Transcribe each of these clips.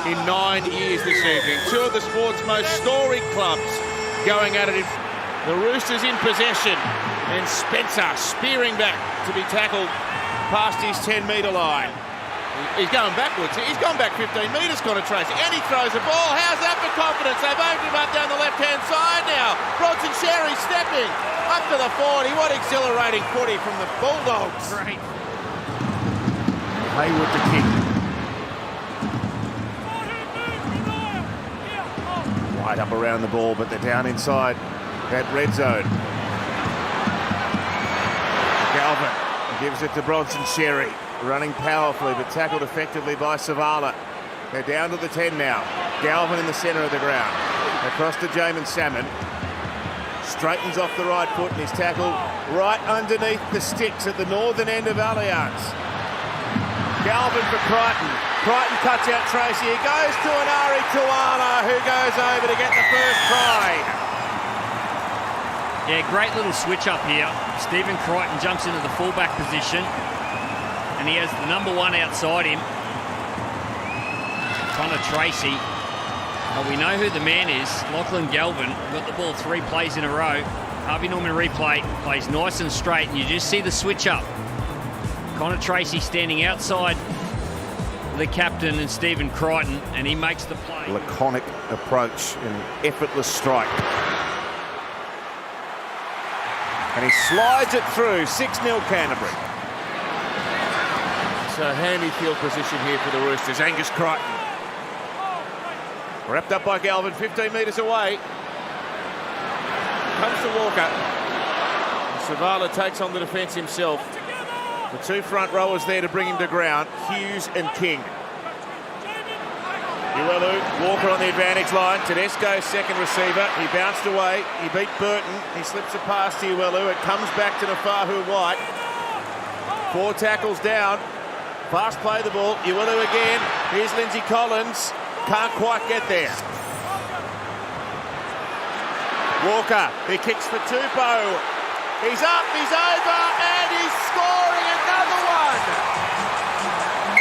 in 9 years this evening. Two of the sport's most storied clubs going at it. The Roosters in possession, and Spencer spearing back to be tackled past his 10-metre line. He's going backwards. He's gone back 15 metres, Connor Tracy, and he throws the ball. How's that for confidence? They've opened him up down the left-hand side now. Bronson Sherry stepping up to the 40. What exhilarating footy from the Bulldogs. Great. Hayward to kick. Wide up around the ball, but they're down inside that red zone. Galvin gives it to Bronson Sherry, running powerfully but tackled effectively by Savala. They're down to the 10 now. Galvin in the centre of the ground. Across to Jamin Salmon. Straightens off the right foot and he's tackled right underneath the sticks at the northern end of Allianz. Galvin for Crichton. Crichton cuts out Tracy. He goes to an Ari Tuala, who goes over to get the first try. Yeah, great little switch up here. Stephen Crichton jumps into the fullback position and he has the number 1 outside him, Connor Tracy. But we know who the man is. Lachlan Galvin got the ball 3 plays in a row. Harvey Norman replay, plays nice and straight, and you just see the switch up. Connor Tracy standing outside the captain and Stephen Crichton, and he makes the play. Laconic approach and effortless strike. And he slides it through. 6-0 Canterbury. So handy field position here for the Roosters. Angus Crichton. Wrapped up by Galvin, 15 metres away. Comes to Walker. Savala takes on the defence himself. The 2 front rowers there to bring him to ground, Hughes and King. Uelu, Walker on the advantage line. Tedesco's second receiver. He bounced away. He beat Burton. He slips it past to Uelu. It comes back to Nafahu White. 4 tackles down. Fast play the ball. Uelu again. Here's Lindsay Collins. Can't quite get there. Walker, he kicks for Tupou. He's up, he's over, and he's scoring another one.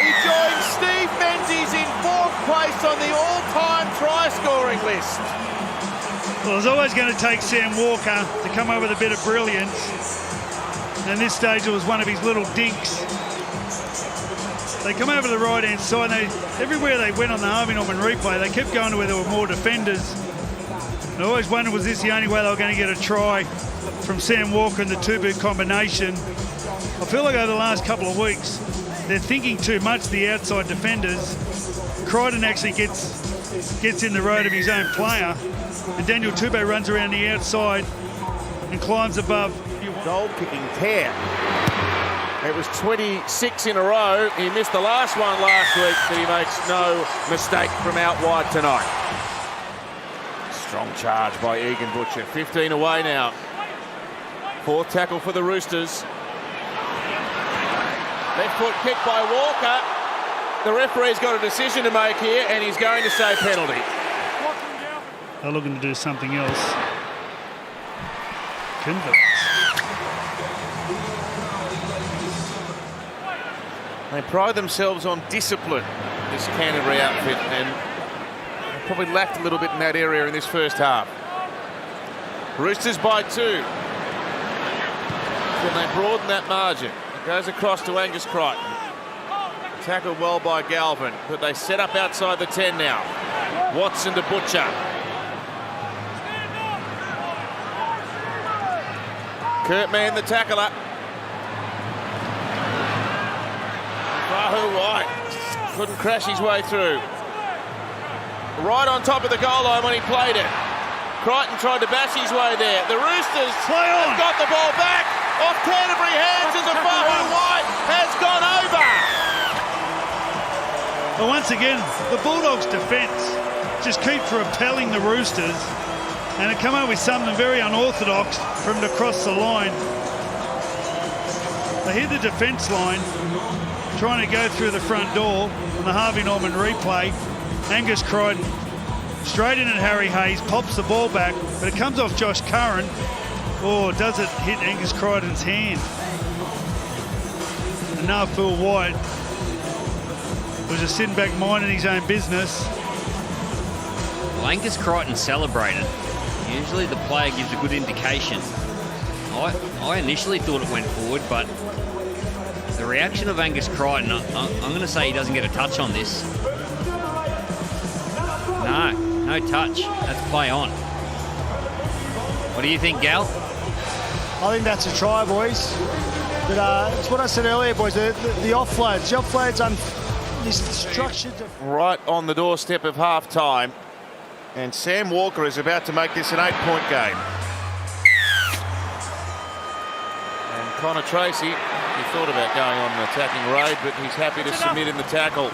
He joins Steve Menzies in 4th place on the all-time try-scoring list. Well, it was always going to take Sam Walker to come up with a bit of brilliance. And this stage it was one of his little dinks. They come over the right-hand side. Everywhere they went on the Harvey Norman replay, they kept going to where there were more defenders. And I always wondered, was this the only way they were going to get a try from Sam Walker in the 2-boot combination? I feel like over the last couple of weeks, they're thinking too much, the outside defenders. Crichton actually gets in the road of his own player, and Daniel Tupou runs around the outside and climbs above. Goal-kicking tear. It was 26 in a row. He missed the last one last week, but he makes no mistake from out wide tonight. Strong charge by Egan Butcher. 15 away now. 4th tackle for the Roosters. Left foot kick by Walker. The referee's got a decision to make here, and he's going to say penalty. They're looking to do something else. Converts. They pride themselves on discipline, this Canterbury outfit, and probably lacked a little bit in that area in this first half. Roosters by 2. Can they broaden that margin? It goes across to Angus Crichton. Tackled well by Galvin, but they set up outside the 10 now. Watson to Butcher. Kurtman the tackler. Rahu White couldn't crash his way through. Right on top of the goal line when he played it. Crichton tried to bash his way there. The Roosters have got the ball back off Canterbury hands as Rahu White has gone over. But once again, the Bulldogs' defence just keeps repelling the Roosters, and it come up with something very unorthodox from across the line. They hit the defence line, trying to go through the front door on the Harvey Norman replay. Angus Crichton straight in at Harry Hayes, pops the ball back, but it comes off Josh Curran. Oh, does it hit Angus Crichton's hand? And now Phil White was just sitting back minding his own business. Well, Angus Crichton celebrated. Usually the player gives a good indication. I initially thought it went forward, but the reaction of Angus Crichton, I'm going to say he doesn't get a touch on this. No touch. That's play on. What do you think, Gal? I think that's a try, boys. But it's what I said earlier, boys. The offloads. The offloads is structured to... Right on the doorstep of half-time. And Sam Walker is about to make this an 8-point game. And Connor Tracy, he thought about going on an attacking raid, but he's happy to submit in the tackle.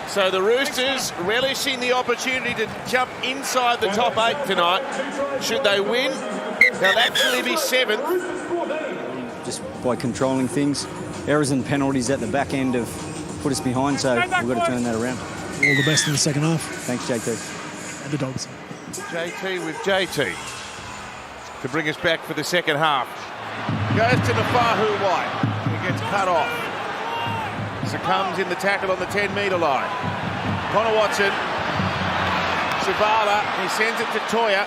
So the Roosters relishing the opportunity to jump inside the top 8 tonight. Should they win, they'll actually be 7th. Just by controlling things. Errors and penalties at the back end have put us behind, so we've got to turn that around. All the best in the second half. Thanks, JT. And the Dogs. JT with JT to bring us back for the second half. Goes to Nafahu White. He gets cut off. Succumbs in the tackle on the 10-metre line. Connor Watson. Savala. He sends it to Toya.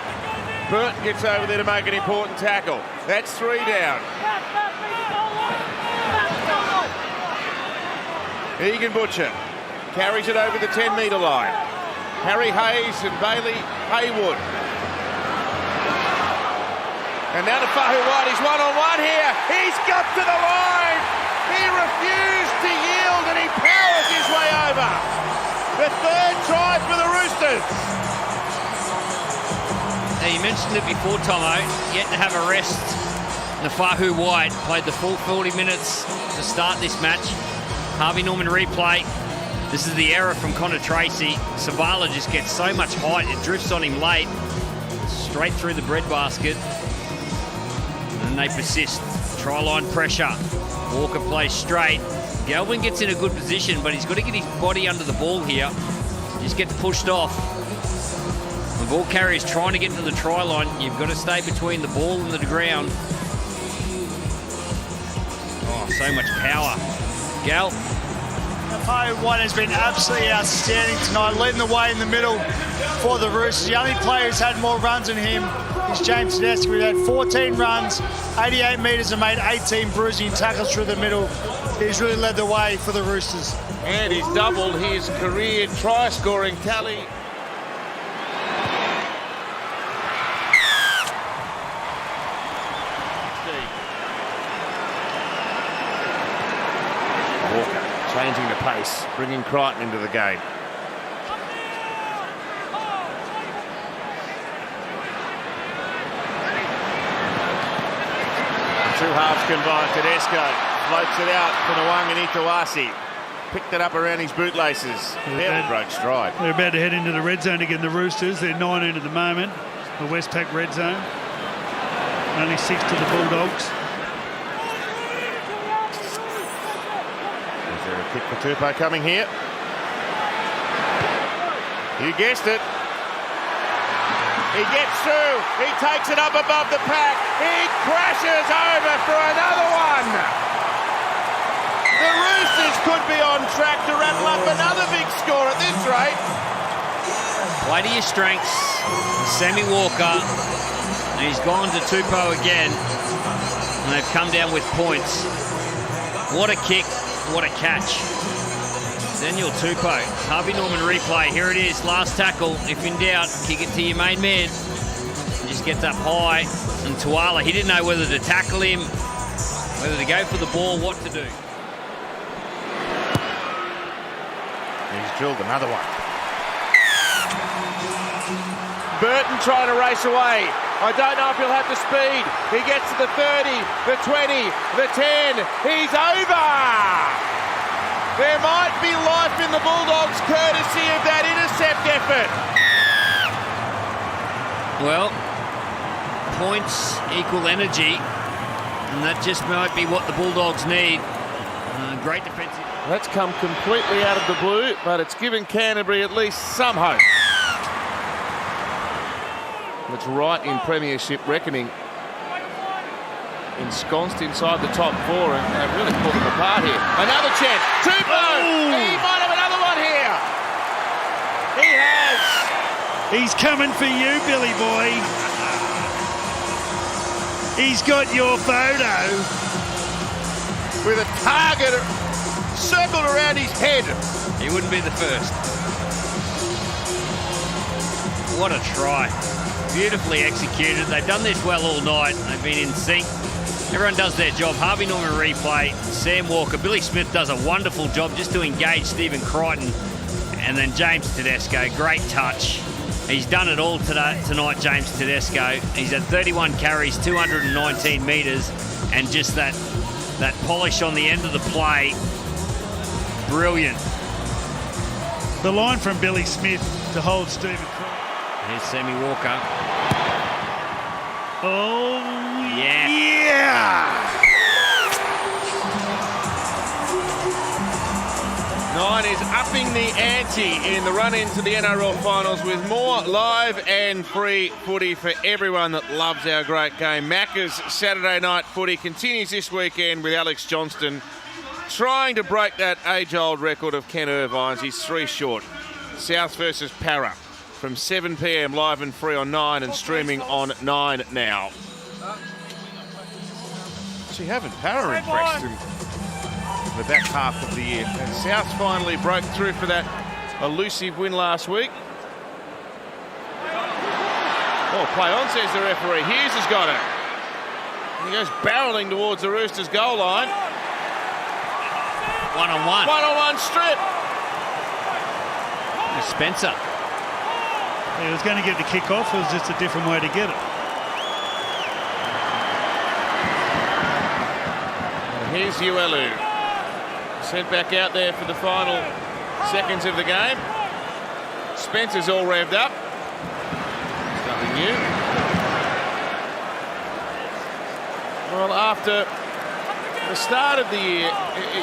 Burton gets over there to make an important tackle. That's 3 down. Egan Butcher carries it over the 10-metre line. Harry Hayes and Bailey Haywood. And now to Fahu White. He's one-on-one here. He's got to the line. He refused to yield and he powers his way over. The 3rd try for the Roosters. Now, you mentioned it before, Tomo. Yet to have a rest. Nafahu White played the full 40 minutes to start this match. Harvey Norman replay. This is the error from Connor Tracy. Savala just gets so much height, it drifts on him late. Straight through the breadbasket. And they persist. Try line pressure. Walker plays straight. Galvin gets in a good position, but he's got to get his body under the ball here. Just gets pushed off. The ball carrier's trying to get to the try line. You've got to stay between the ball and the ground. Oh, so much power. Gal. White has been absolutely outstanding tonight, leading the way in the middle for the Roosters. The only player who's had more runs than him is James Tedeschi. We've had 14 runs, 88 metres and made 18 bruising tackles through the middle. He's really led the way for the Roosters. And he's doubled his career try-scoring tally. Walker changing the pace, bringing Crichton into the game. Two halves combined. Tedesco floats it out for Nwang and Itawasi. Picked it up around his bootlaces. Barely broke stride. They're about to head into the red zone again, the Roosters. They're 19 at the moment, the Westpac red zone. Only 6 to the Bulldogs. Is there a kick for Tupou coming here? You guessed it. He gets through. He takes it up above the pack. He crashes over for another one. The Roosters could be on track to rattle up another big score at this rate. Play to your strengths. Sammy Walker. And he's gone to Tupou again. And they've come down with points. What a kick. What a catch. Daniel Tupou. Harvey Norman replay. Here it is. Last tackle. If in doubt, kick it to your main man. He just gets up high. And Tuala, he didn't know whether to tackle him, whether to go for the ball, what to do. He's drilled another one. Burton trying to race away. I don't know if he'll have the speed. He gets to the 30, the 20, the 10. He's over! There might be life in the Bulldogs courtesy of that intercept effort. Well, points equal energy, and that just might be what the Bulldogs need. Great defensive. That's come completely out of the blue, but it's given Canterbury at least some hope. It's right in Premiership reckoning. ensconced inside the top four, and they've really pulled them apart here. Another chance. Tupou! He might have another one here. He has. He's coming for you, Billy boy. He's got your photo. With a target circled around his head. He wouldn't be the first. What a try. Beautifully executed. They've done this well all night. They've been in sync. Everyone does their job. Harvey Norman replay. Sam Walker. Billy Smith does a wonderful job just to engage Stephen Crichton. And then James Tedesco. Great touch. He's done it all tonight, James Tedesco. He's at 31 carries, 219 metres. And just that polish on the end of the play. Brilliant. The line from Billy Smith to hold Stephen Crichton. Here's Sammy Walker. Oh, yeah. Nine is upping the ante in the run into the NRL finals with more live and free footy for everyone that loves our great game. Macca's Saturday night footy continues this weekend with Alex Johnston trying to break that age-old record of Ken Irvine's. He's 3 short. South versus Para from 7 p.m. live and free on 9 and streaming on 9 now. Actually haven't Para impressed in the back half of the year. And South finally broke through for that elusive win last week. Oh, play on, says the referee. Hughes has got it. He goes barreling towards the Roosters goal line. One-on-one. One-on-one strip. Spencer. He was going to get the kick off. It was just a different way to get it. Here's Uelu. Sent back out there for the final seconds of the game. Spencer's all revved up. There's nothing new. Well, after the start of the year,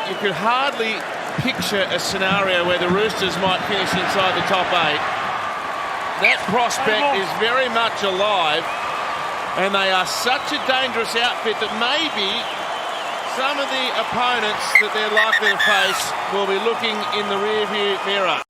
you could hardly picture a scenario where the Roosters might finish inside the top 8. That prospect is very much alive, and they are such a dangerous outfit that maybe some of the opponents that they're likely to face will be looking in the rearview mirror.